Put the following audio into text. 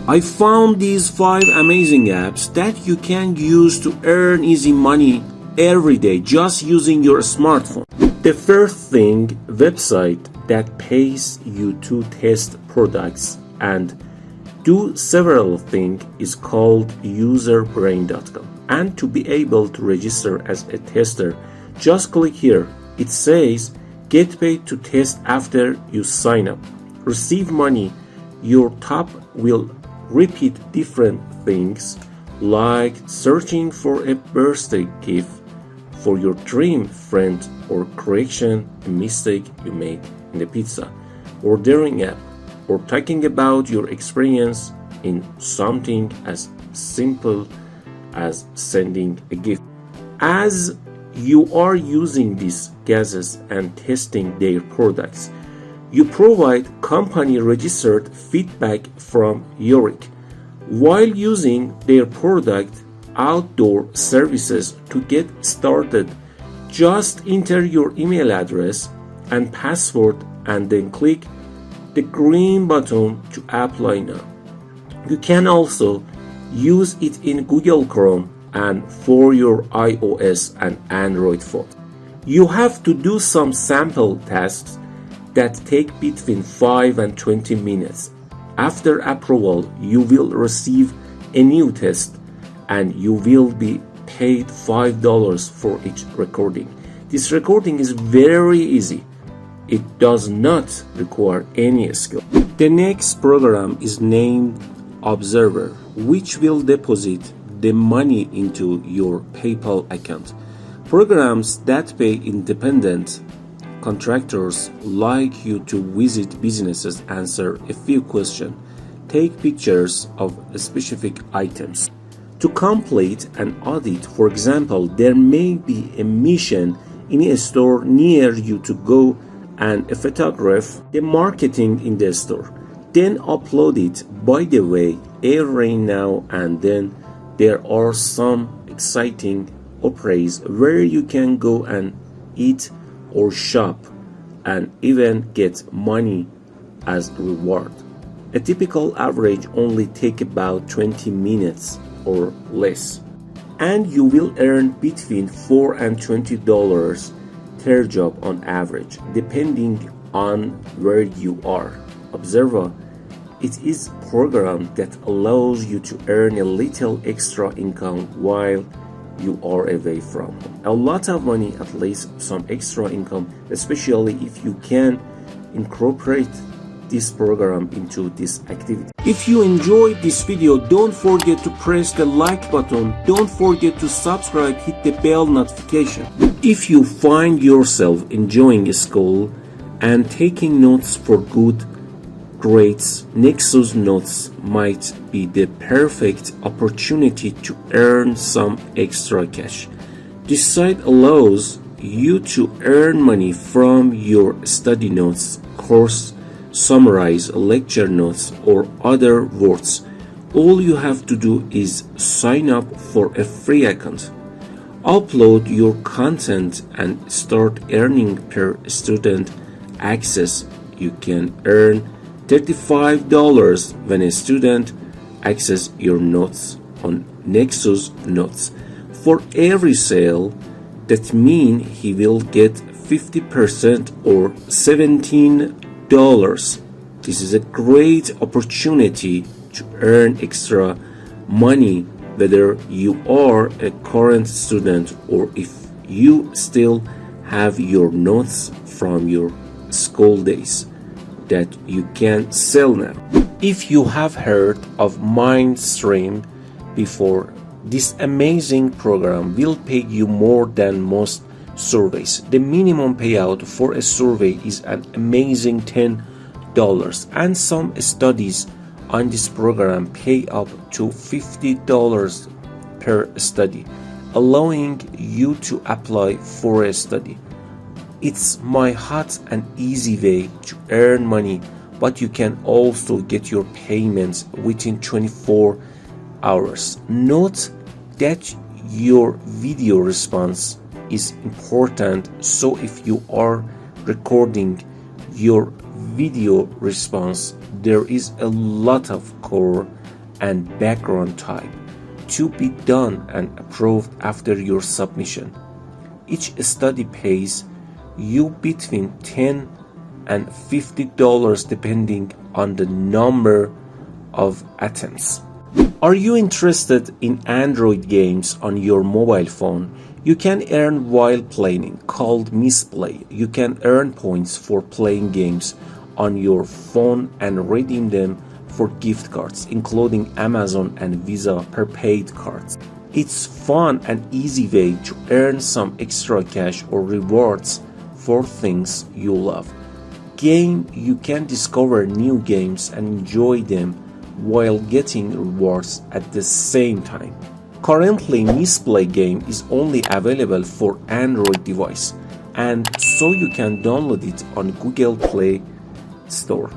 I found these 5 amazing apps that you can use to earn easy money every day just using your smartphone. The first thing, website that pays you to test products and do several things is called userbrain.com. And to be able to register as a tester, just click here. It says get paid to test after you sign up. Receive money. Your tab will repeat different things like searching for a birthday gift for your dream friend or correction a mistake you made in the pizza ordering app, or talking about your experience in something as simple as sending a gift. As you are using these gadgets and testing their products, you provide company registered feedback from Yorick. While using their product outdoor services to get started, just enter your email address and password and then click the green button to apply now. You can also use it in Google Chrome and for your iOS and Android phone. You have to do some sample tasks that take between 5 and 20 minutes. After approval, you will receive a new test and you will be paid $5 for each recording. This recording is very easy. It does not require any skill. The next program is named Observer, which will deposit the money into your PayPal account. Programs that pay independent contractors like you to visit businesses, answer a few questions, take pictures of specific items. To complete an audit, for example, there may be a mission in a store near you to go and photograph the marketing in the store, then upload it. By the way, every now and then there are some exciting operas where you can go and eat or shop and even get money as reward. A typical average only take about 20 minutes or less, and you will earn between $4 and $20 per job on average, depending on where you are. Observer, it is a program that allows you to earn a little extra income while you are away from home. A lot of money, at least some extra income, especially if you can incorporate this program into this activity. If you enjoyed this video, don't forget to press the like button. Don't forget to subscribe, hit the bell notification. If you find yourself enjoying school and taking notes for good grades, Nexus Notes might be the perfect opportunity to earn some extra cash. This site allows you to earn money from your study notes, course summarize, lecture notes, or other words. All you have to do is sign up for a free account, upload your content, and start earning per student access. You can earn $35 when a student access your notes on Nexus Notes. For every sale, that means he will get 50% or $17. This is a great opportunity to earn extra money whether you are a current student or if you still have your notes from your school days that you can sell now. If you have heard of Mindstream before, this amazing program will pay you more than most surveys. The minimum payout for a survey is an amazing $10, and some studies on this program pay up to $50 per study, allowing you to apply for a study. It's my hot and easy way to earn money, but you can also get your payments within 24 hours. Note that your video response is important, so if you are recording your video response, there is a lot of core and background type to be done and approved after your submission. Each study pays you between $10 and $50 depending on the number of attempts. Are you interested in Android games on your mobile phone? You can earn while playing, called Misplay. You can earn points for playing games on your phone and redeem them for gift cards, including Amazon and Visa prepaid cards. It's fun and easy way to earn some extra cash or rewards for things you love. You can discover new games and enjoy them while getting rewards at the same time. Currently, Misplay game is only available for Android device, and so you can download it on Google Play Store.